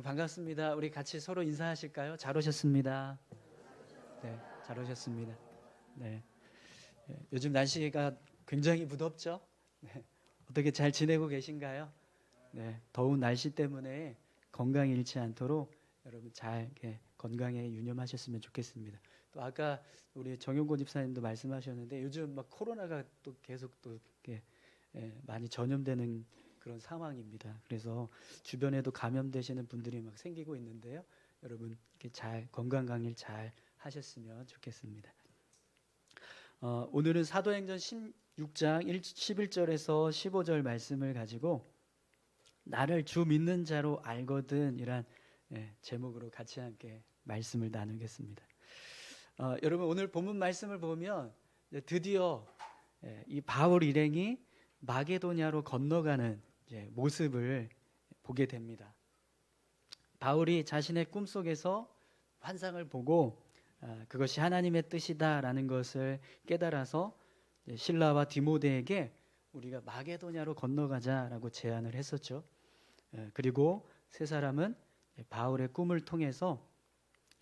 여러분 반갑습니다. 우리 같이 서로 인사하실까요? 잘 오셨습니다. 네, 잘 오셨습니다. 네, 요즘 날씨가 굉장히 무덥죠? 네, 어떻게 잘 지내고 계신가요? 네, 더운 날씨 때문에 건강 잃지 않도록 여러분 잘 건강에 유념하셨으면 좋겠습니다. 또 아까 우리 정용곤 집사님도 말씀하셨는데 요즘 막 코로나가 또 계속 또 이렇게 많이 전염되는 그런 상황입니다. 그래서 주변에도 감염되시는 분들이 막 생기고 있는데요. 여러분 이렇게 잘 건강 관리를 잘 하셨으면 좋겠습니다. 오늘은 사도행전 16장 11절에서 15절 말씀을 가지고 나를 주 믿는 자로 알거든 이란 제목으로 같이 함께 말씀을 나누겠습니다. 여러분 오늘 본문 말씀을 보면 드디어 이 바울 일행이 마게도냐로 건너가는 모습을 보게 됩니다. 바울이 자신의 꿈속에서 환상을 보고 그것이 하나님의 뜻이다라는 것을 깨달아서 실라와 디모데에게 우리가 마게도냐로 건너가자라고 제안을 했었죠. 그리고 세 사람은 바울의 꿈을 통해서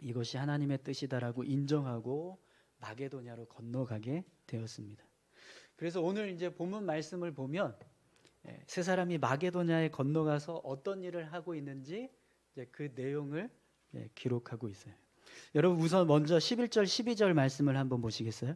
이것이 하나님의 뜻이다라고 인정하고 마게도냐로 건너가게 되었습니다. 그래서 오늘 이제 본문 말씀을 보면 세 사람이 마게도냐에 건너가서 어떤 일을 하고 있는지 그 내용을 기록하고 있어요. 여러분 우선 먼저 11절 12절 말씀을 한번 보시겠어요?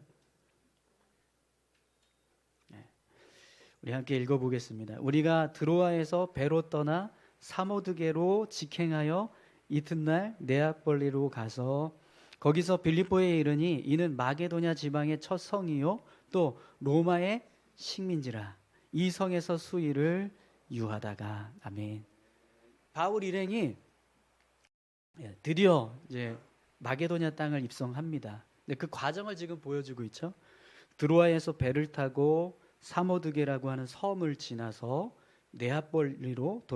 우리 함께 읽어보겠습니다. 우리가 드로아에서 배로 떠나 사모드게로 직행하여 이튿날 네아폴리로 가서 거기서 빌립보에 이르니 이는 마게도냐 지방의 첫 성이요 또 로마의 식민지라. 이 성에서 수일을 유하다가 아멘. 바울 일행이 드디어 이제 마게도냐 땅을 입성합니다. 근데 그 과정을 지금 보여주고 있죠. 드로아에서 배를 타고 사모드게라고 하는 섬을 지나서 네아폴리로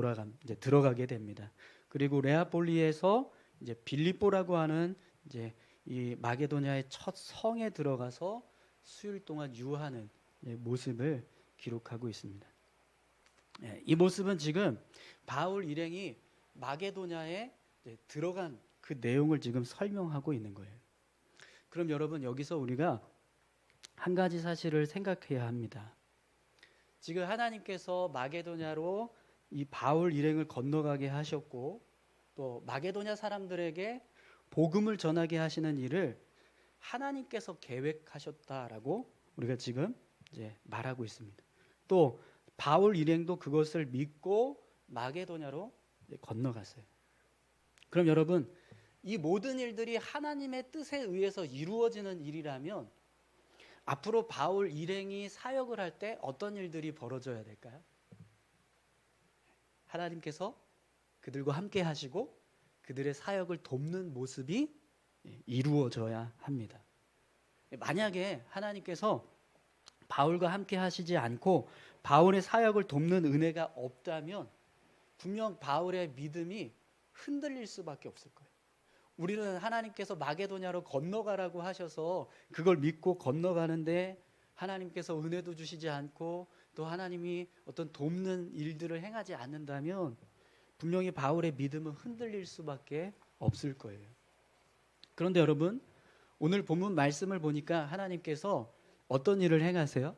이제 들어가게 됩니다. 그리고 네아폴리에서 이제 빌립보라고 하는 이제 이 마게도냐의 첫 성에 들어가서 수일 동안 유하는 모습을 기록하고 있습니다. 이 모습은 지금 바울 일행이 마게도냐에 들어간 그 내용을 지금 설명하고 있는 거예요. 그럼 여러분 여기서 우리가 한 가지 사실을 생각해야 합니다. 지금 하나님께서 마게도냐로 이 바울 일행을 건너가게 하셨고 또 마게도냐 사람들에게 복음을 전하게 하시는 일을 하나님께서 계획하셨다라고 우리가 지금 이제 말하고 있습니다. 또 바울 일행도 그것을 믿고 마게도냐로 건너갔어요. 그럼 여러분 이 모든 일들이 하나님의 뜻에 의해서 이루어지는 일이라면 앞으로 바울 일행이 사역을 할 때 어떤 일들이 벌어져야 될까요? 하나님께서 그들과 함께 하시고 그들의 사역을 돕는 모습이 이루어져야 합니다. 만약에 하나님께서 바울과 함께 하시지 않고 바울의 사역을 돕는 은혜가 없다면 분명 바울의 믿음이 흔들릴 수밖에 없을 거예요. 우리는 하나님께서 마게도냐로 건너가라고 하셔서 그걸 믿고 건너가는데 하나님께서 은혜도 주시지 않고 또 하나님이 어떤 돕는 일들을 행하지 않는다면 분명히 바울의 믿음은 흔들릴 수밖에 없을 거예요. 그런데 여러분 오늘 본문 말씀을 보니까 하나님께서 어떤 일을 행하세요?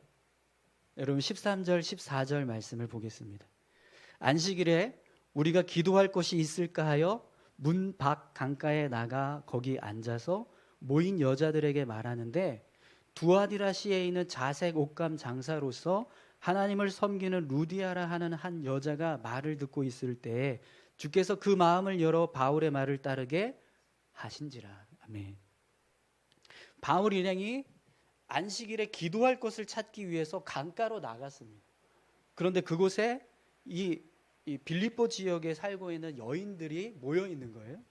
여러분 13절 14절 말씀을 보겠습니다. 안식일에 우리가 기도할 곳이 있을까 하여 문 밖 강가에 나가 거기 앉아서 모인 여자들에게 말하는데 두아디라시에 있는 자색 옷감 장사로서 하나님을 섬기는 루디아라 하는 한 여자가 말을 듣고 있을 때 주께서 그 마음을 열어 바울의 말을 따르게 하신지라. 아멘. 바울 일행이 안식일에 기도할 곳을 찾기 위해서 강가로 나갔습니다. 그런데 그곳에 이 빌립보 지역에 살고 있는 여인들이 모여 있는 거예요.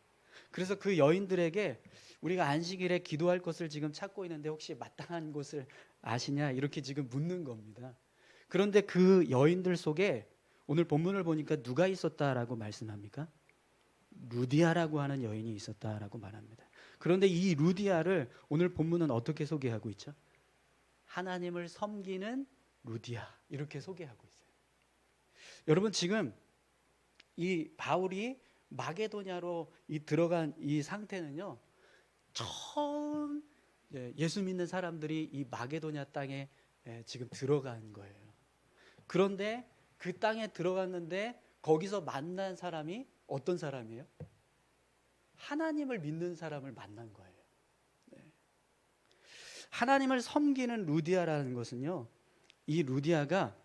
그래서 그 여인들에게 우리가 안식일에 기도할 곳을 지금 찾고 있는데 혹시 마땅한 곳을 아시냐 이렇게 지금 묻는 겁니다. 그런데 그 여인들 속에 오늘 본문을 보니까 누가 있었다라고 말씀합니까? 루디아라고 하는 여인이 있었다라고 말합니다. 그런데 이 루디아를 오늘 본문은 어떻게 소개하고 있죠? 하나님을 섬기는 루디아 이렇게 소개하고 있어요. 여러분 지금 이 바울이 마게도냐로 들어간 이 상태는요, 처음 예수 믿는 사람들이 이 마게도냐 땅에 지금 들어간 거예요. 그런데 그 땅에 들어갔는데 거기서 만난 사람이 어떤 사람이에요? 하나님을 믿는 사람을 만난 거예요. 하나님을 섬기는 루디아라는 것은요, 이 루디아가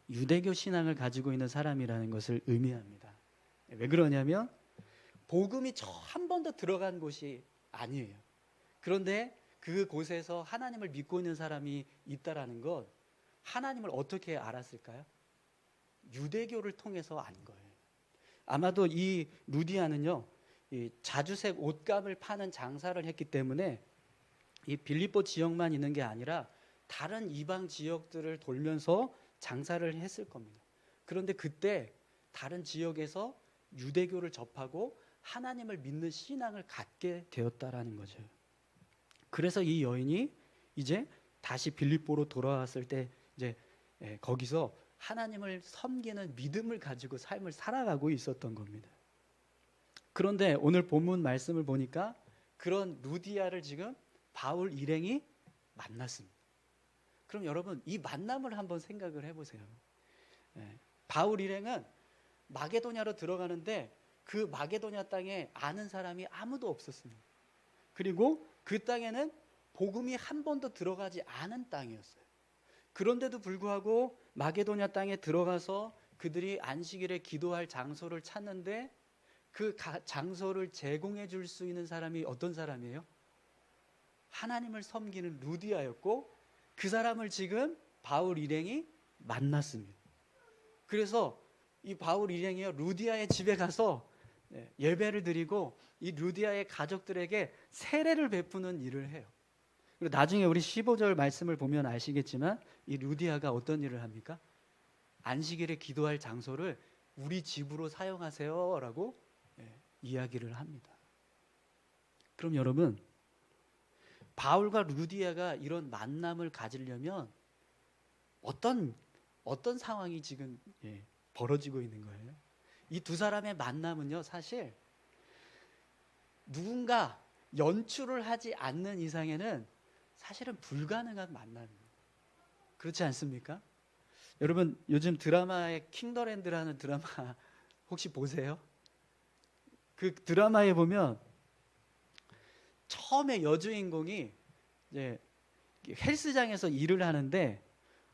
유대교 신앙을 가지고 있는 사람이라는 것을 의미합니다. 왜 그러냐면 복음이 한 번도 들어간 곳이 아니에요. 그런데 그곳에서 하나님을 믿고 있는 사람이 있다라는 것, 하나님을 어떻게 알았을까요? 유대교를 통해서 안 거예요. 아마도 이 루디아는요, 이 자주색 옷감을 파는 장사를 했기 때문에 이 빌립보 지역만 있는 게 아니라 다른 이방 지역들을 돌면서 장사를 했을 겁니다. 그런데 그때 다른 지역에서 유대교를 접하고 하나님을 믿는 신앙을 갖게 되었다라는 거죠. 그래서 이 여인이 이제 다시 빌립보로 돌아왔을 때 이제 거기서 하나님을 섬기는 믿음을 가지고 삶을 살아가고 있었던 겁니다. 그런데 오늘 본문 말씀을 보니까 그런 루디아를 지금 바울 일행이 만났습니다. 그럼 여러분, 이 만남을 한번 생각을 해보세요. 바울 일행은 마게도냐로 들어가는데 그 마게도냐 땅에 아는 사람이 아무도 없었습니다. 그리고 그 땅에는 복음이 한 번도 들어가지 않은 땅이었어요. 그런데도 불구하고 마게도냐 땅에 들어가서 그들이 안식일에 기도할 장소를 찾는데 그 장소를 제공해 줄 수 있는 사람이 어떤 사람이에요? 하나님을 섬기는 루디아였고, 그 사람을 지금 바울 일행이 만났습니다. 그래서 이 바울 일행이요, 루디아의 집에 가서 예배를 드리고 이 루디아의 가족들에게 세례를 베푸는 일을 해요. 그리고 나중에 우리 15절 말씀을 보면 아시겠지만 이 루디아가 어떤 일을 합니까? 안식일에 기도할 장소를 우리 집으로 사용하세요 라고 이야기를 합니다. 그럼 여러분, 바울과 루디아가 이런 만남을 가지려면 어떤 상황이 지금 벌어지고 있는 거예요? 이 두 사람의 만남은요, 사실 누군가 연출을 하지 않는 이상에는 사실은 불가능한 만남입니다. 그렇지 않습니까? 여러분, 요즘 드라마의 킹더랜드라는 드라마 혹시 보세요? 그 드라마에 보면 처음에 여주인공이 이제 헬스장에서 일을 하는데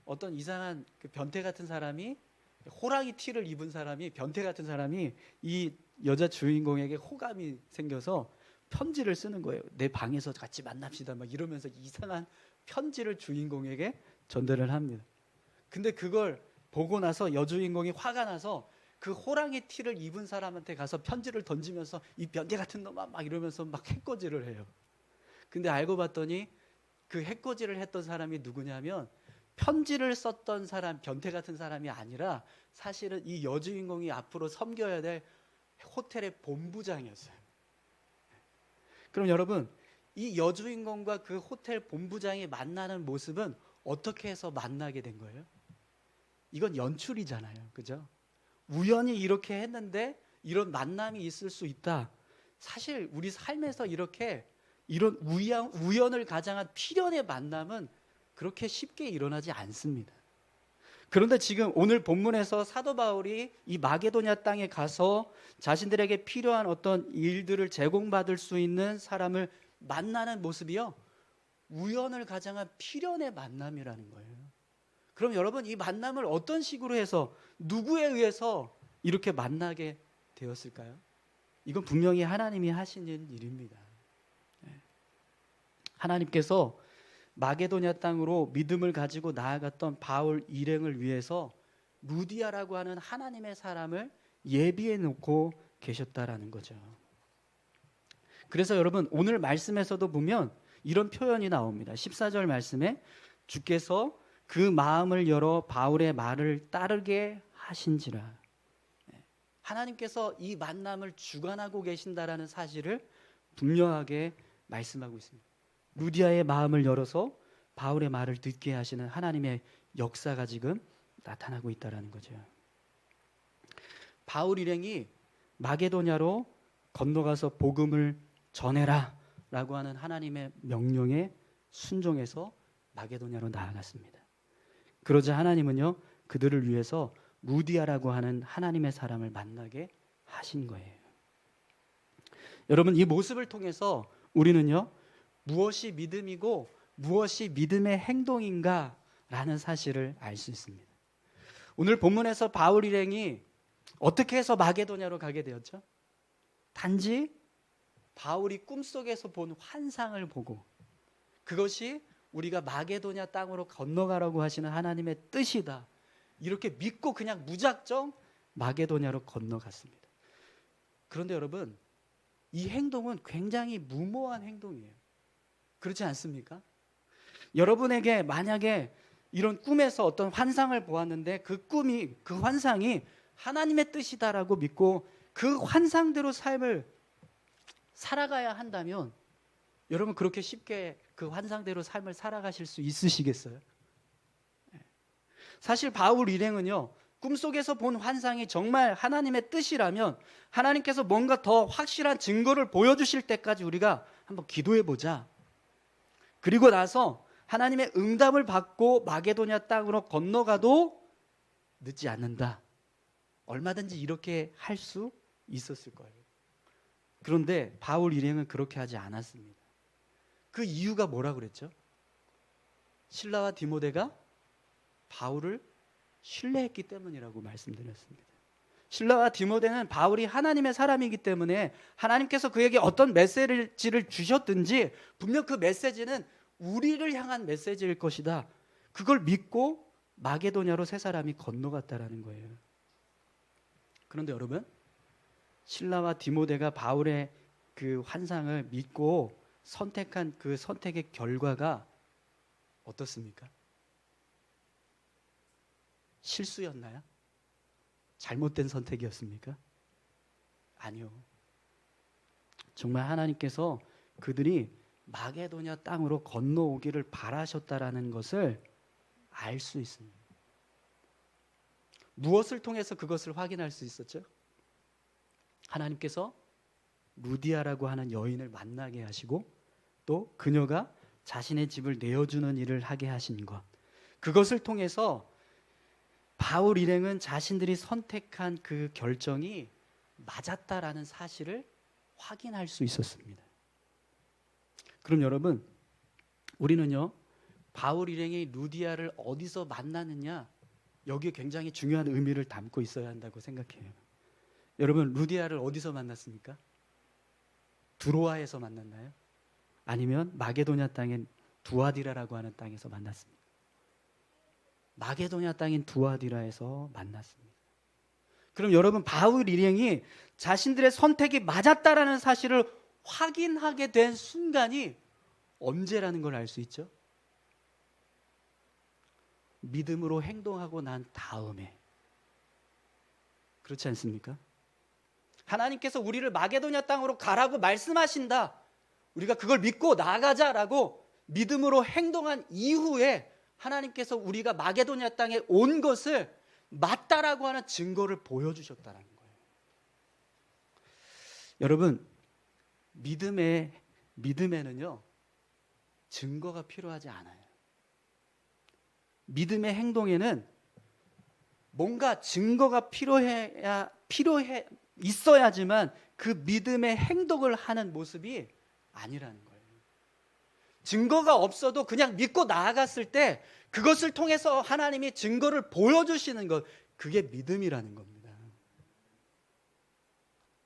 어떤 이상한 그 변태 같은 사람이, 호랑이 티를 입은 사람이, 변태 같은 사람이 이 여자 주인공에게 호감이 생겨서 편지를 쓰는 거예요. 내 방에서 같이 만납시다 막 이러면서 이상한 편지를 주인공에게 전달을 합니다. 근데 그걸 보고 나서 여주인공이 화가 나서 그 호랑이 티를 입은 사람한테 가서 편지를 던지면서 이 변태 같은 놈아 막 이러면서 막 해코지를 해요. 근데 알고 봤더니 그 해코지를 했던 사람이 누구냐면 편지를 썼던 사람, 변태 같은 사람이 아니라 사실은 이 여주인공이 앞으로 섬겨야 될 호텔의 본부장이었어요. 그럼 여러분, 이 여주인공과 그 호텔 본부장이 만나는 모습은 어떻게 해서 만나게 된 거예요? 이건 연출이잖아요. 그죠? 우연히 이렇게 했는데 이런 만남이 있을 수 있다. 사실 우리 삶에서 이렇게 이런 우연을 가장한 필연의 만남은 그렇게 쉽게 일어나지 않습니다. 그런데 지금 오늘 본문에서 사도 바울이 이 마게도냐 땅에 가서 자신들에게 필요한 어떤 일들을 제공받을 수 있는 사람을 만나는 모습이요, 우연을 가장한 필연의 만남이라는 거예요. 그럼 여러분, 이 만남을 어떤 식으로 해서 누구에 의해서 이렇게 만나게 되었을까요? 이건 분명히 하나님이 하시는 일입니다. 하나님께서 마게도냐 땅으로 믿음을 가지고 나아갔던 바울 일행을 위해서 루디아라고 하는 하나님의 사람을 예비해 놓고 계셨다라는 거죠. 그래서 여러분, 오늘 말씀에서도 보면 이런 표현이 나옵니다. 14절 말씀에 주께서 그 마음을 열어 바울의 말을 따르게 하신지라. 하나님께서 이 만남을 주관하고 계신다라는 사실을 분명하게 말씀하고 있습니다. 루디아의 마음을 열어서 바울의 말을 듣게 하시는 하나님의 역사가 지금 나타나고 있다는 거죠. 바울 일행이 마게도냐로 건너가서 복음을 전해라 라고 하는 하나님의 명령에 순종해서 마게도냐로 나아갔습니다. 그러자 하나님은요, 그들을 위해서 루디아라고 하는 하나님의 사람을 만나게 하신 거예요. 여러분, 이 모습을 통해서 우리는요, 무엇이 믿음이고 무엇이 믿음의 행동인가 라는 사실을 알 수 있습니다. 오늘 본문에서 바울 일행이 어떻게 해서 마게도냐로 가게 되었죠? 단지 바울이 꿈속에서 본 환상을 보고 그것이 우리가 마게도냐 땅으로 건너가라고 하시는 하나님의 뜻이다, 이렇게 믿고 그냥 무작정 마게도냐로 건너갔습니다. 그런데 여러분, 이 행동은 굉장히 무모한 행동이에요. 그렇지 않습니까? 여러분에게 만약에 이런 꿈에서 어떤 환상을 보았는데 그 꿈이, 그 환상이 하나님의 뜻이다라고 믿고 그 환상대로 삶을 살아가야 한다면 여러분, 그렇게 쉽게 그 환상대로 삶을 살아가실 수 있으시겠어요? 사실 바울 일행은요, 꿈속에서 본 환상이 정말 하나님의 뜻이라면 하나님께서 뭔가 더 확실한 증거를 보여주실 때까지 우리가 한번 기도해보자, 그리고 나서 하나님의 응답을 받고 마게도냐 땅으로 건너가도 늦지 않는다, 얼마든지 이렇게 할 수 있었을 거예요. 그런데 바울 일행은 그렇게 하지 않았습니다. 그 이유가 뭐라고 그랬죠? 실라와 디모데가 바울을 신뢰했기 때문이라고 말씀드렸습니다. 실라와 디모데는 바울이 하나님의 사람이기 때문에 하나님께서 그에게 어떤 메시지를 주셨든지 분명 그 메시지는 우리를 향한 메시지일 것이다, 그걸 믿고 마게도냐로 세 사람이 건너갔다라는 거예요. 그런데 여러분, 실라와 디모데가 바울의 그 환상을 믿고 선택한 그 선택의 결과가 어떻습니까? 실수였나요? 잘못된 선택이었습니까? 아니요. 정말 하나님께서 그들이 마게도냐 땅으로 건너오기를 바라셨다라는 것을 알 수 있습니다. 무엇을 통해서 그것을 확인할 수 있었죠? 하나님께서 루디아라고 하는 여인을 만나게 하시고 또 그녀가 자신의 집을 내어주는 일을 하게 하신 것, 그것을 통해서 바울 일행은 자신들이 선택한 그 결정이 맞았다라는 사실을 확인할 수 있었습니다. 그럼 여러분, 우리는요, 바울 일행이 루디아를 어디서 만나느냐, 여기에 굉장히 중요한 의미를 담고 있어야 한다고 생각해요. 여러분, 루디아를 어디서 만났습니까? 두로아에서 만났나요? 아니면 마게도냐 땅인 두아디라라고 하는 땅에서 만났습니까? 마게도냐 땅인 두아디라에서 만났습니다. 그럼 여러분, 바울 일행이 자신들의 선택이 맞았다라는 사실을 확인하게 된 순간이 언제라는 걸 알 수 있죠? 믿음으로 행동하고 난 다음에. 그렇지 않습니까? 하나님께서 우리를 마게도냐 땅으로 가라고 말씀하신다, 우리가 그걸 믿고 나가자라고 믿음으로 행동한 이후에 하나님께서 우리가 마게도냐 땅에 온 것을 맞다라고 하는 증거를 보여주셨다는 거예요. 여러분, 믿음에는요, 증거가 필요하지 않아요. 믿음의 행동에는 뭔가 증거가 있어야지만 그 믿음의 행동을 하는 모습이 아니라는 거예요. 증거가 없어도 그냥 믿고 나아갔을 때 그것을 통해서 하나님이 증거를 보여주시는 것, 그게 믿음이라는 겁니다.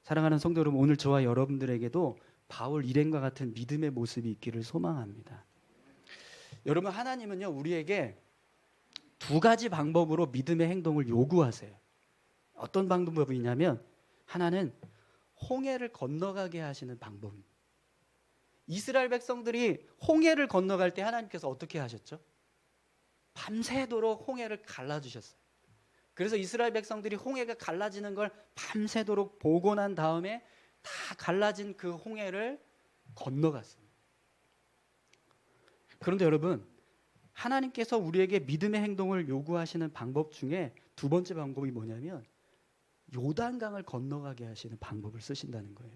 사랑하는 성도 여러분, 오늘 저와 여러분들에게도 바울 일행과 같은 믿음의 모습이 있기를 소망합니다. 여러분, 하나님은요, 우리에게 두 가지 방법으로 믿음의 행동을 요구하세요. 어떤 방법이냐면, 하나는 홍해를 건너가게 하시는 방법입니다. 이스라엘 백성들이 홍해를 건너갈 때 하나님께서 어떻게 하셨죠? 밤새도록 홍해를 갈라주셨어요. 그래서 이스라엘 백성들이 홍해가 갈라지는 걸 밤새도록 보고 난 다음에 다 갈라진 그 홍해를 건너갔습니다. 그런데 여러분, 하나님께서 우리에게 믿음의 행동을 요구하시는 방법 중에 두 번째 방법이 뭐냐면 요단강을 건너가게 하시는 방법을 쓰신다는 거예요.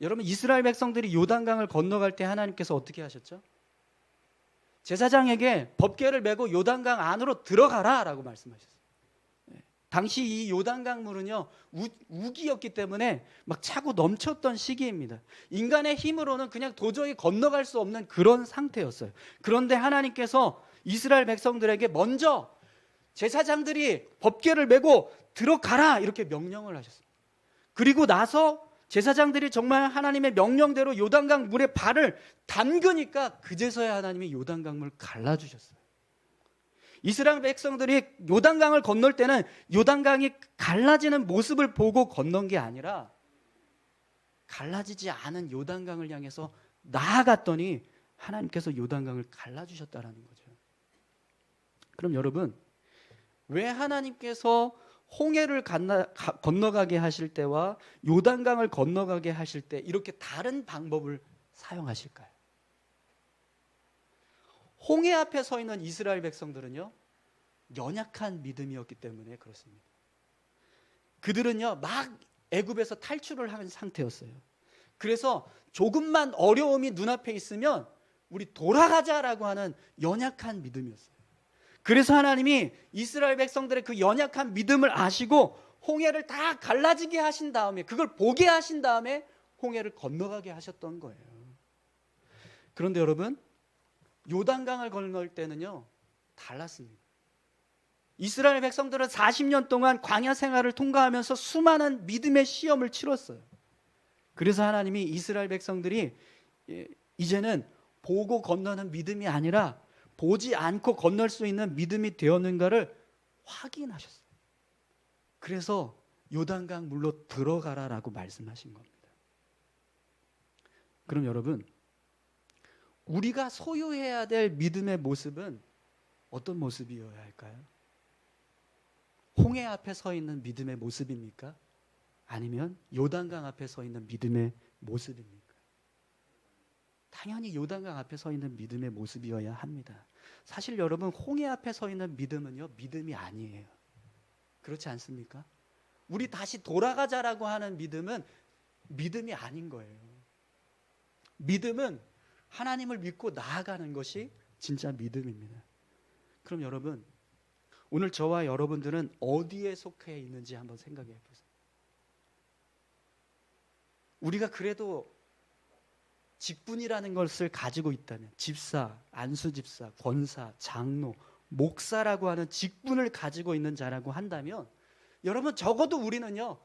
여러분, 이스라엘 백성들이 요단강을 건너갈 때 하나님께서 어떻게 하셨죠? 제사장에게 법궤를 메고 요단강 안으로 들어가라라고 말씀하셨어요. 당시 이 요단강 물은요, 우기였기 때문에 막 차고 넘쳤던 시기입니다. 인간의 힘으로는 그냥 도저히 건너갈 수 없는 그런 상태였어요. 그런데 하나님께서 이스라엘 백성들에게 먼저 제사장들이 법궤를 메고 들어가라 이렇게 명령을 하셨어요. 그리고 나서 제사장들이 정말 하나님의 명령대로 요단강 물에 발을 담그니까 그제서야 하나님이 요단강 물을 갈라주셨어요. 이스라엘 백성들이 요단강을 건널 때는 요단강이 갈라지는 모습을 보고 건넌 게 아니라 갈라지지 않은 요단강을 향해서 나아갔더니 하나님께서 요단강을 갈라주셨다는 거죠. 그럼 여러분, 왜 하나님께서 홍해를 건너가게 하실 때와 요단강을 건너가게 하실 때 이렇게 다른 방법을 사용하실까요? 홍해 앞에 서 있는 이스라엘 백성들은요, 연약한 믿음이었기 때문에 그렇습니다. 그들은요, 막 애굽에서 탈출을 한 상태였어요. 그래서 조금만 어려움이 눈앞에 있으면 우리 돌아가자라고 하는 연약한 믿음이었어요. 그래서 하나님이 이스라엘 백성들의 그 연약한 믿음을 아시고 홍해를 다 갈라지게 하신 다음에, 그걸 보게 하신 다음에 홍해를 건너가게 하셨던 거예요. 그런데 여러분, 요단강을 건널 때는요, 달랐습니다. 이스라엘 백성들은 40년 동안 광야 생활을 통과하면서 수많은 믿음의 시험을 치렀어요. 그래서 하나님이 이스라엘 백성들이 이제는 보고 건너는 믿음이 아니라 보지 않고 건널 수 있는 믿음이 되었는가를 확인하셨어요. 그래서 요단강 물로 들어가라라고 말씀하신 겁니다. 그럼 여러분, 우리가 소유해야 될 믿음의 모습은 어떤 모습이어야 할까요? 홍해 앞에 서 있는 믿음의 모습입니까? 아니면 요단강 앞에 서 있는 믿음의 모습입니까? 당연히 요단강 앞에 서 있는 믿음의 모습이어야 합니다. 사실 여러분, 홍해 앞에 서 있는 믿음은요, 믿음이 아니에요. 그렇지 않습니까? 우리 다시 돌아가자라고 하는 믿음은 믿음이 아닌 거예요. 믿음은 하나님을 믿고 나아가는 것이 진짜 믿음입니다. 그럼 여러분, 오늘 저와 여러분들은 어디에 속해 있는지 한번 생각해 보세요. 우리가 그래도 직분이라는 것을 가지고 있다면, 집사, 안수집사, 권사, 장로, 목사라고 하는 직분을 가지고 있는 자라고 한다면, 여러분, 적어도 우리는요,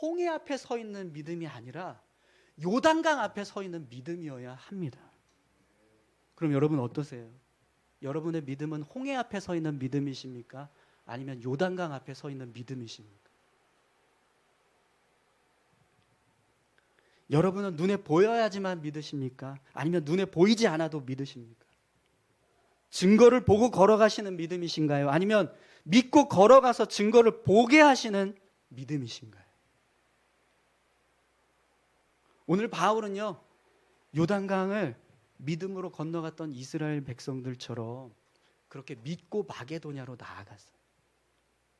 홍해 앞에 서 있는 믿음이 아니라 요단강 앞에 서 있는 믿음이어야 합니다. 그럼 여러분 어떠세요? 여러분의 믿음은 홍해 앞에 서 있는 믿음이십니까? 아니면 요단강 앞에 서 있는 믿음이십니까? 여러분은 눈에 보여야지만 믿으십니까? 아니면 눈에 보이지 않아도 믿으십니까? 증거를 보고 걸어가시는 믿음이신가요? 아니면 믿고 걸어가서 증거를 보게 하시는 믿음이신가요? 오늘 바울은요, 요단강을 믿음으로 건너갔던 이스라엘 백성들처럼 그렇게 믿고 마게도냐로 나아갔어요.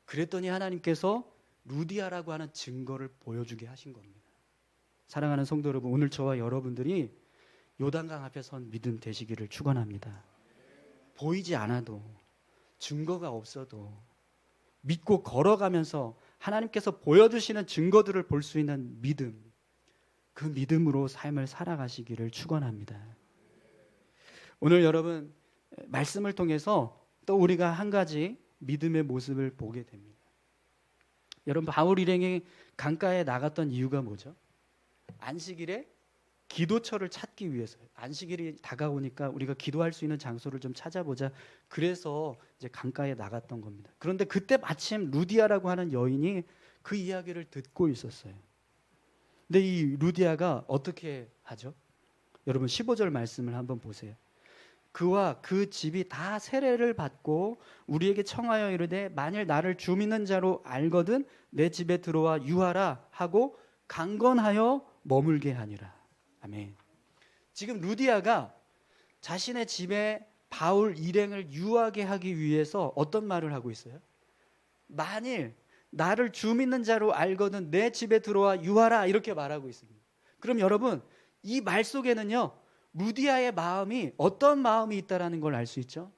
그랬더니 하나님께서 루디아라고 하는 증거를 보여주게 하신 겁니다. 사랑하는 성도 여러분, 오늘 저와 여러분들이 요단강 앞에 선 믿음 되시기를 축원합니다. 보이지 않아도, 증거가 없어도 믿고 걸어가면서 하나님께서 보여주시는 증거들을 볼 수 있는 믿음, 그 믿음으로 삶을 살아가시기를 축원합니다. 오늘 여러분, 말씀을 통해서 또 우리가 한 가지 믿음의 모습을 보게 됩니다. 여러분, 바울 일행이 강가에 나갔던 이유가 뭐죠? 안식일에 기도처를 찾기 위해서요. 안식일이 다가오니까 우리가 기도할 수 있는 장소를 좀 찾아보자. 그래서 이제 강가에 나갔던 겁니다. 그런데 그때 마침 루디아라고 하는 여인이 그 이야기를 듣고 있었어요. 근데 이 루디아가 어떻게 하죠? 여러분, 15절 말씀을 한번 보세요. 그와 그 집이 다 세례를 받고 우리에게 청하여 이르되 만일 나를 주 믿는 자로 알거든 내 집에 들어와 유하라 하고 강건하여 머물게 하니라. 아멘. 지금 루디아가 자신의 집에 바울 일행을 유하게 하기 위해서 어떤 말을 하고 있어요? 만일 나를 주 믿는 자로 알거든 내 집에 들어와 유하라 이렇게 말하고 있습니다. 그럼 여러분 이 말 속에는요 루디아의 마음이 어떤 마음이 있다라는 걸 알 수 있죠.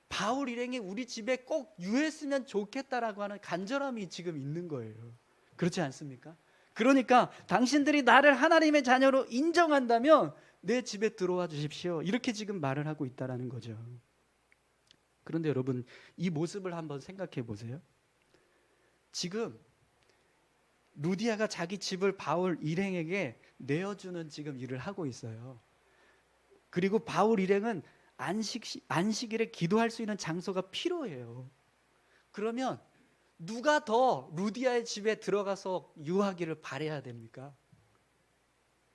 바울 일행이 우리 집에 꼭 유했으면 좋겠다라고 하는 간절함이 지금 있는 거예요. 그렇지 않습니까? 그러니까 당신들이 나를 하나님의 자녀로 인정한다면 내 집에 들어와 주십시오. 이렇게 지금 말을 하고 있다라는 거죠. 그런데 여러분 이 모습을 한번 생각해 보세요. 지금 루디아가 자기 집을 바울 일행에게 내어주는 지금 일을 하고 있어요. 그리고 바울 일행은 안식일에 기도할 수 있는 장소가 필요해요. 그러면 누가 더 루디아의 집에 들어가서 유하기를 바라야 됩니까?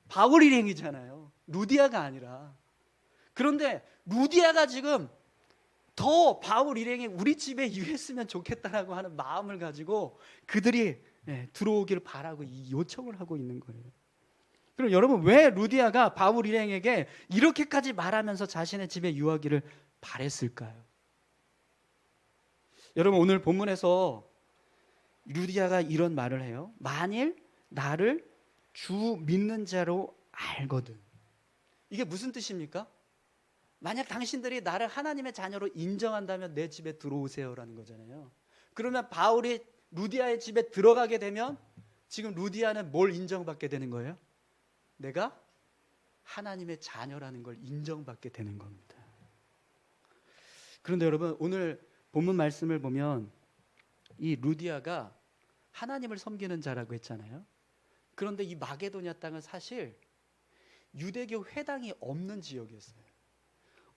바울 일행이잖아요. 루디아가 아니라. 그런데 루디아가 지금 더 바울 일행이 우리 집에 유했으면 좋겠다라고 하는 마음을 가지고 그들이 들어오기를 바라고 이 요청을 하고 있는 거예요. 그럼 여러분 왜 루디아가 바울 일행에게 이렇게까지 말하면서 자신의 집에 유하기를 바랬을까요? 여러분 오늘 본문에서 루디아가 이런 말을 해요. 만일 나를 주 믿는 자로 알거든. 이게 무슨 뜻입니까? 만약 당신들이 나를 하나님의 자녀로 인정한다면 내 집에 들어오세요라는 거잖아요. 그러면 바울이 루디아의 집에 들어가게 되면 지금 루디아는 뭘 인정받게 되는 거예요? 내가 하나님의 자녀라는 걸 인정받게 되는 겁니다. 그런데 여러분 오늘 본문 말씀을 보면 이 루디아가 하나님을 섬기는 자라고 했잖아요. 그런데 이 마게도냐 땅은 사실 유대교 회당이 없는 지역이었어요.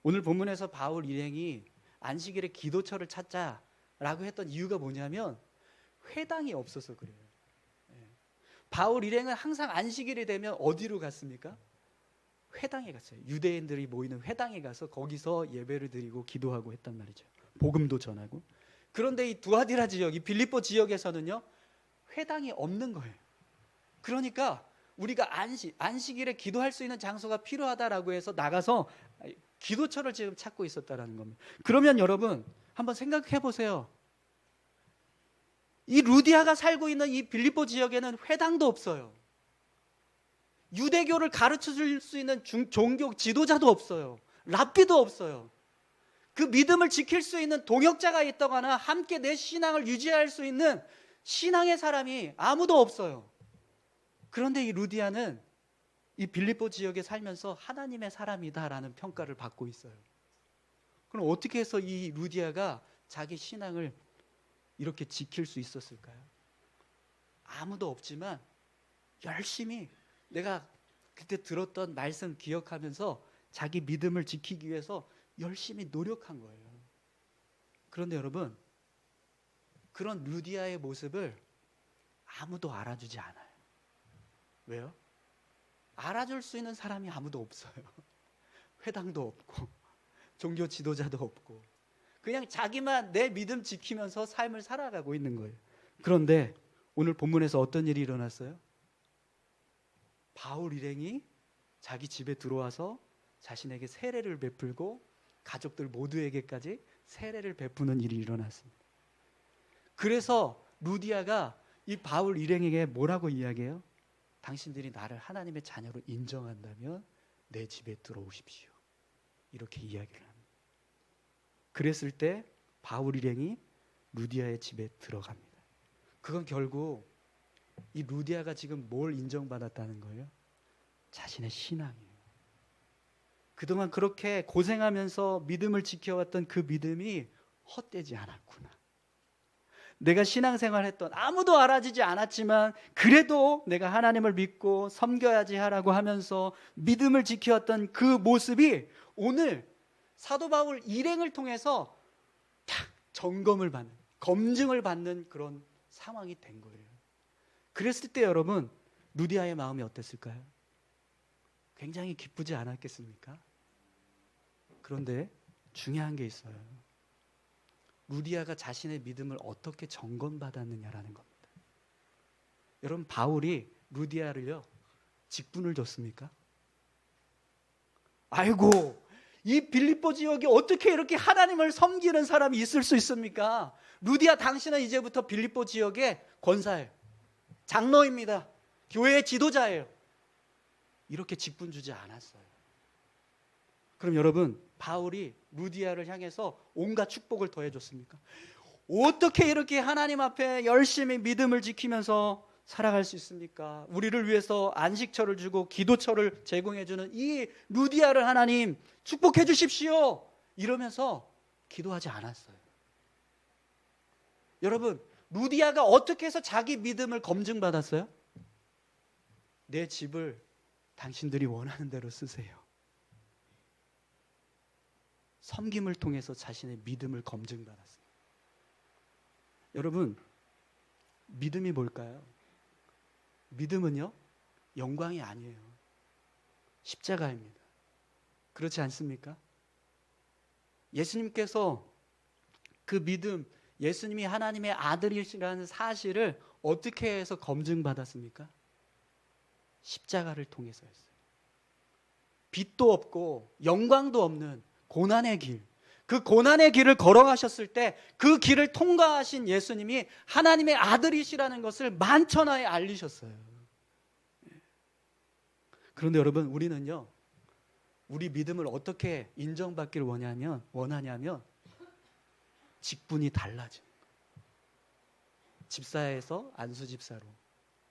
오늘 본문에서 바울 일행이 안식일에 기도처를 찾자라고 했던 이유가 뭐냐면 회당이 없어서 그래요. 바울 일행은 항상 안식일이 되면 어디로 갔습니까? 회당에 갔어요. 유대인들이 모이는 회당에 가서 거기서 예배를 드리고 기도하고 했단 말이죠. 복음도 전하고. 그런데 이 두아디라 지역, 이 빌립보 지역에서는요 회당이 없는 거예요. 그러니까 우리가 안식일에 기도할 수 있는 장소가 필요하다라고 해서 나가서 기도처를 지금 찾고 있었다라는 겁니다. 그러면 여러분 한번 생각해 보세요. 이 루디아가 살고 있는 이 빌립보 지역에는 회당도 없어요. 유대교를 가르쳐 줄 수 있는 종교 지도자도 없어요. 랍비도 없어요. 그 믿음을 지킬 수 있는 동역자가 있다거나 함께 내 신앙을 유지할 수 있는 신앙의 사람이 아무도 없어요. 그런데 이 루디아는 이 빌립보 지역에 살면서 하나님의 사람이다라는 평가를 받고 있어요. 그럼 어떻게 해서 이 루디아가 자기 신앙을 이렇게 지킬 수 있었을까요? 아무도 없지만 열심히 내가 그때 들었던 말씀 기억하면서 자기 믿음을 지키기 위해서 열심히 노력한 거예요. 그런데 여러분 그런 루디아의 모습을 아무도 알아주지 않아요. 왜요? 알아줄 수 있는 사람이 아무도 없어요. 회당도 없고 종교 지도자도 없고 그냥 자기만 내 믿음 지키면서 삶을 살아가고 있는 거예요. 그런데 오늘 본문에서 어떤 일이 일어났어요? 바울 일행이 자기 집에 들어와서 자신에게 세례를 베풀고 가족들 모두에게까지 세례를 베푸는 일이 일어났습니다. 그래서 루디아가 이 바울 일행에게 뭐라고 이야기해요? 당신들이 나를 하나님의 자녀로 인정한다면 내 집에 들어오십시오. 이렇게 이야기를 합니다. 그랬을 때 바울 일행이 루디아의 집에 들어갑니다. 그건 결국 이 루디아가 지금 뭘 인정받았다는 거예요? 자신의 신앙이에요. 그동안 그렇게 고생하면서 믿음을 지켜왔던 그 믿음이 헛되지 않았구나. 내가 신앙생활했던 아무도 알아주지 않았지만 그래도 내가 하나님을 믿고 섬겨야지 하라고 하면서 믿음을 지켜왔던 그 모습이 오늘 사도 바울 일행을 통해서 딱 점검을 받는, 검증을 받는 그런 상황이 된 거예요. 그랬을 때 여러분 루디아의 마음이 어땠을까요? 굉장히 기쁘지 않았겠습니까? 그런데 중요한 게 있어요. 루디아가 자신의 믿음을 어떻게 점검받았느냐라는 겁니다. 여러분 바울이 루디아를요 직분을 줬습니까? 아이고 이 빌립보 지역에 어떻게 이렇게 하나님을 섬기는 사람이 있을 수 있습니까? 루디아, 당신은 이제부터 빌립보 지역의 권사예요. 장로입니다. 교회의 지도자예요. 이렇게 직분 주지 않았어요. 그럼 여러분, 바울이 루디아를 향해서 온갖 축복을 더해줬습니까? 어떻게 이렇게 하나님 앞에 열심히 믿음을 지키면서 살아갈 수 있습니까? 우리를 위해서 안식처를 주고 기도처를 제공해주는 이 루디아를 하나님 축복해 주십시오, 이러면서 기도하지 않았어요. 여러분, 루디아가 어떻게 해서 자기 믿음을 검증받았어요? 내 집을 당신들이 원하는 대로 쓰세요. 섬김을 통해서 자신의 믿음을 검증받았어요. 여러분, 믿음이 뭘까요? 믿음은요, 영광이 아니에요. 십자가입니다. 그렇지 않습니까? 예수님께서 그 믿음, 예수님이 하나님의 아들이시라는 사실을 어떻게 해서 검증받았습니까? 십자가를 통해서였어요. 빛도 없고 영광도 없는 고난의 길, 그 고난의 길을 걸어가셨을 때 그 길을 통과하신 예수님이 하나님의 아들이시라는 것을 만천하에 알리셨어요. 그런데 여러분, 우리는요, 우리 믿음을 어떻게 인정받기를 원하냐면 직분이 달라지는 거예요. 집사에서 안수집사로,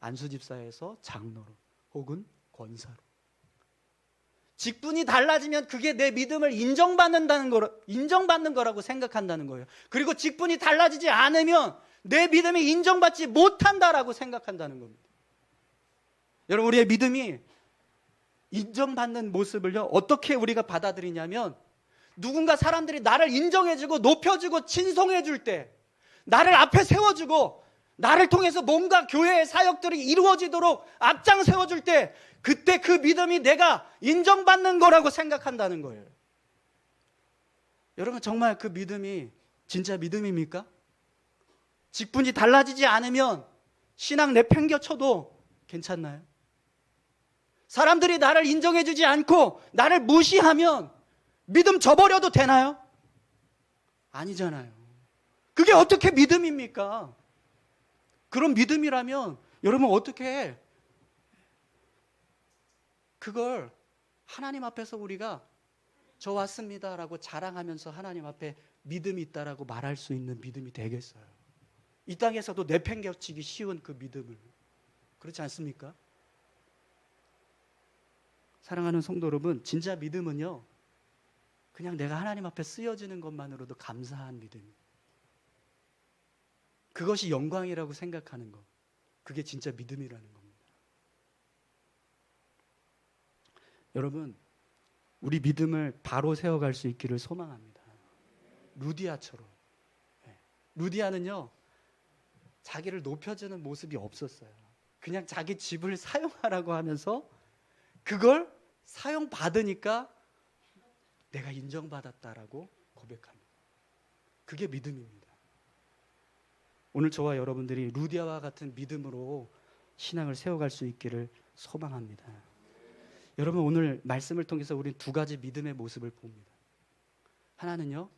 안수집사에서 장로로, 혹은 권사로. 직분이 달라지면 그게 내 믿음을 인정받는 거라고 생각한다는 거예요. 그리고 직분이 달라지지 않으면 내 믿음이 인정받지 못한다라고 생각한다는 겁니다. 여러분, 우리의 믿음이 인정받는 모습을요, 어떻게 우리가 받아들이냐면, 누군가 사람들이 나를 인정해주고 높여주고 칭송해줄 때, 나를 앞에 세워주고 나를 통해서 뭔가 교회의 사역들이 이루어지도록 앞장 세워줄 때, 그때 그 믿음이 내가 인정받는 거라고 생각한다는 거예요. 여러분, 정말 그 믿음이 진짜 믿음입니까? 직분이 달라지지 않으면 신앙 내팽겨쳐도 괜찮나요? 사람들이 나를 인정해주지 않고 나를 무시하면 믿음 저버려도 되나요? 아니잖아요. 그게 어떻게 믿음입니까? 그런 믿음이라면 여러분, 어떻게 그걸 하나님 앞에서 우리가 저 왔습니다라고 자랑하면서 하나님 앞에 믿음이 있다라고 말할 수 있는 믿음이 되겠어요? 이 땅에서도 내팽개치기 쉬운 그 믿음을. 그렇지 않습니까? 사랑하는 성도 여러분, 진짜 믿음은요, 그냥 내가 하나님 앞에 쓰여지는 것만으로도 감사한 믿음이에요. 그것이 영광이라고 생각하는 것, 그게 진짜 믿음이라는 겁니다. 여러분, 우리 믿음을 바로 세워갈 수 있기를 소망합니다. 루디아처럼. 루디아는요, 자기를 높여주는 모습이 없었어요. 그냥 자기 집을 사용하라고 하면서 그걸 사용받으니까 내가 인정받았다라고 고백합니다. 그게 믿음입니다. 오늘 저와 여러분들이 루디아와 같은 믿음으로 신앙을 세워갈 수 있기를 소망합니다. 여러분, 오늘 말씀을 통해서 우리는 두 가지 믿음의 모습을 봅니다. 하나는요,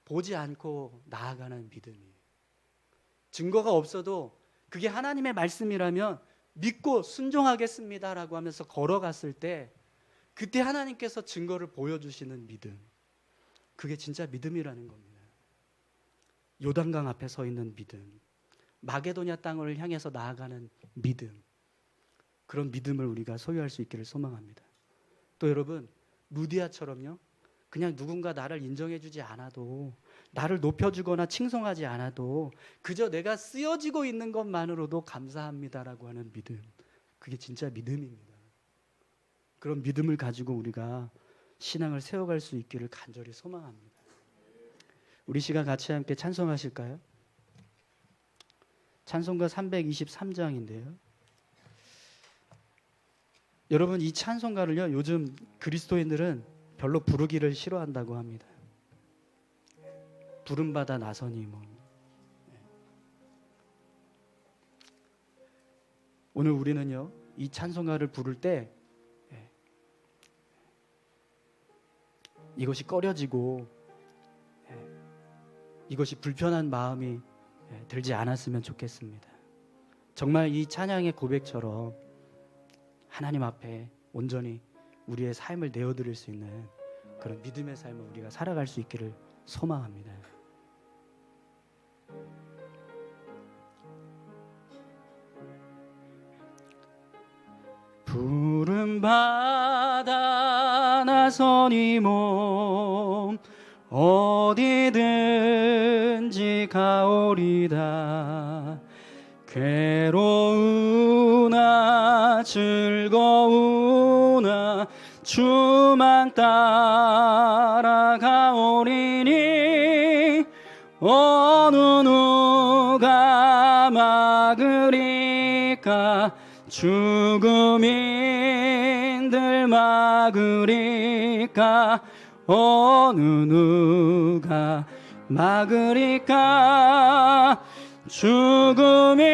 보지 않고 나아가는 믿음이에요. 증거가 없어도 그게 하나님의 말씀이라면 믿고 순종하겠습니다라고 하면서 걸어갔을 때 그때 하나님께서 증거를 보여주시는 믿음, 그게 진짜 믿음이라는 겁니다. 요단강 앞에 서 있는 믿음, 마게도냐 땅을 향해서 나아가는 믿음, 그런 믿음을 우리가 소유할 수 있기를 소망합니다. 또 여러분, 루디아처럼요, 그냥 누군가 나를 인정해주지 않아도, 나를 높여주거나 칭송하지 않아도 그저 내가 쓰여지고 있는 것만으로도 감사합니다라고 하는 믿음, 그게 진짜 믿음입니다. 그런 믿음을 가지고 우리가 신앙을 세워갈 수 있기를 간절히 소망합니다. 우리 시간 같이 함께 찬송하실까요? 찬송가 323장인데요. 여러분, 이 찬송가를요, 요즘 그리스도인들은 별로 부르기를 싫어한다고 합니다. 부름받아 나서니 뭐. 오늘 우리는요, 이 찬송가를 부를 때 이것이 꺼려지고 이것이 불편한 마음이 들지 않았으면 좋겠습니다. 정말 이 찬양의 고백처럼 하나님 앞에 온전히 우리의 삶을 내어드릴 수 있는 그런 믿음의 삶을 우리가 살아갈 수 있기를 소망합니다. 푸른 바다 나서니 몸 어디든지 가오리다. 괴로우나 즐거우나 주만 따라가오리니 어느 누가 막으리까. 죽음인들 막으리까. 어느 누가 막으리까. 죽음인들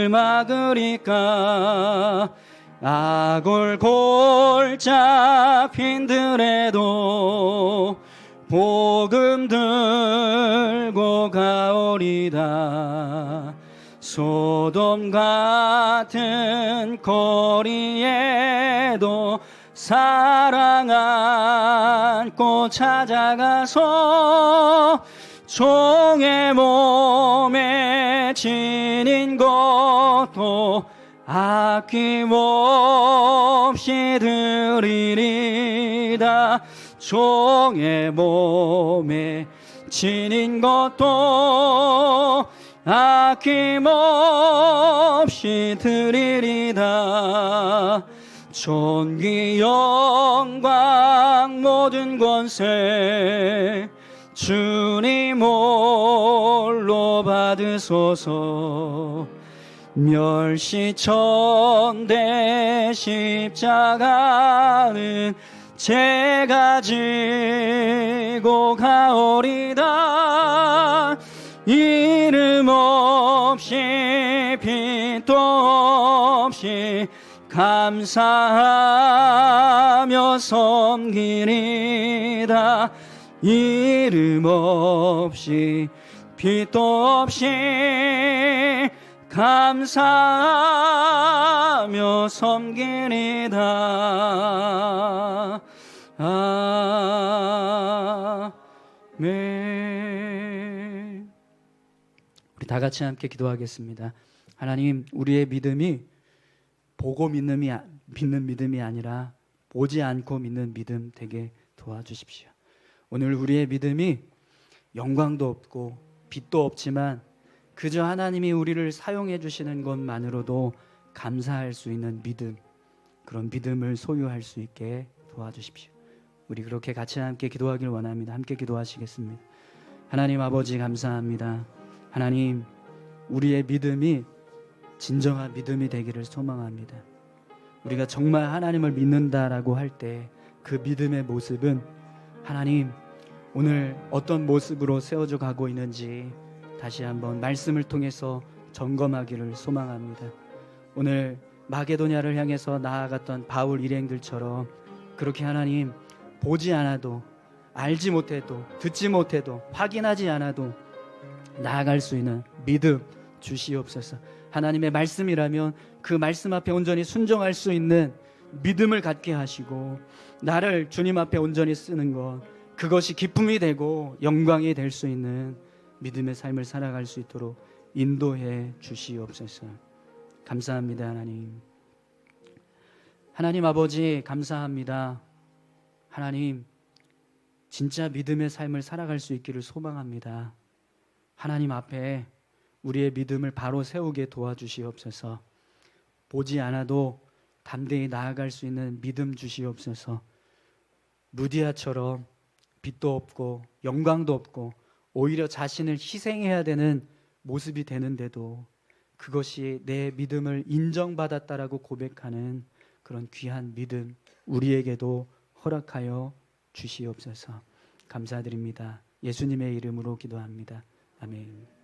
막으리까. 악을 골짝 핀들에도 복음 들고 가오리다. 소돔 같은 거리에도 사랑 안고 찾아가서 종의 몸에 지닌 것도 아낌없이 드리리다. 종의 몸에 지닌 것도 아낌없이 드리리다. 존귀 영광 모든 권세 주님 홀로 받으소서. 멸시천대 십자가는 제가 지고 가오리다. 이름 없이 빛도 없이 감사하며 섬기리다. 이름 없이 빛도 없이 감사하며 섬기리다. 아멘. 우리 다 같이 함께 기도하겠습니다. 하나님, 우리의 믿음이 보고 믿는 믿음이 아니라 보지 않고 믿는 믿음 되게 도와주십시오. 오늘 우리의 믿음이 영광도 없고 빛도 없지만 그저 하나님이 우리를 사용해 주시는 것만으로도 감사할 수 있는 믿음, 그런 믿음을 소유할 수 있게 도와주십시오. 우리 그렇게 같이 함께 기도하길 원합니다. 함께 기도하시겠습니다. 하나님 아버지 감사합니다. 하나님, 우리의 믿음이 진정한 믿음이 되기를 소망합니다. 우리가 정말 하나님을 믿는다라고 할 때 그 믿음의 모습은 하나님, 오늘 어떤 모습으로 세워져 가고 있는지 다시 한번 말씀을 통해서 점검하기를 소망합니다. 오늘 마게도냐를 향해서 나아갔던 바울 일행들처럼 그렇게 하나님, 보지 않아도 알지 못해도 듣지 못해도 확인하지 않아도 나아갈 수 있는 믿음 주시옵소서. 하나님의 말씀이라면 그 말씀 앞에 온전히 순종할 수 있는 믿음을 갖게 하시고, 나를 주님 앞에 온전히 쓰는 것, 그것이 기쁨이 되고 영광이 될 수 있는 믿음의 삶을 살아갈 수 있도록 인도해 주시옵소서. 감사합니다. 하나님 아버지 감사합니다. 하나님, 진짜 믿음의 삶을 살아갈 수 있기를 소망합니다. 하나님 앞에 우리의 믿음을 바로 세우게 도와주시옵소서. 보지 않아도 담대히 나아갈 수 있는 믿음 주시옵소서. 루디아처럼 빛도 없고 영광도 없고 오히려 자신을 희생해야 되는 모습이 되는데도 그것이 내 믿음을 인정받았다라고 고백하는 그런 귀한 믿음 우리에게도 허락하여 주시옵소서. 감사드립니다. 예수님의 이름으로 기도합니다. 아멘.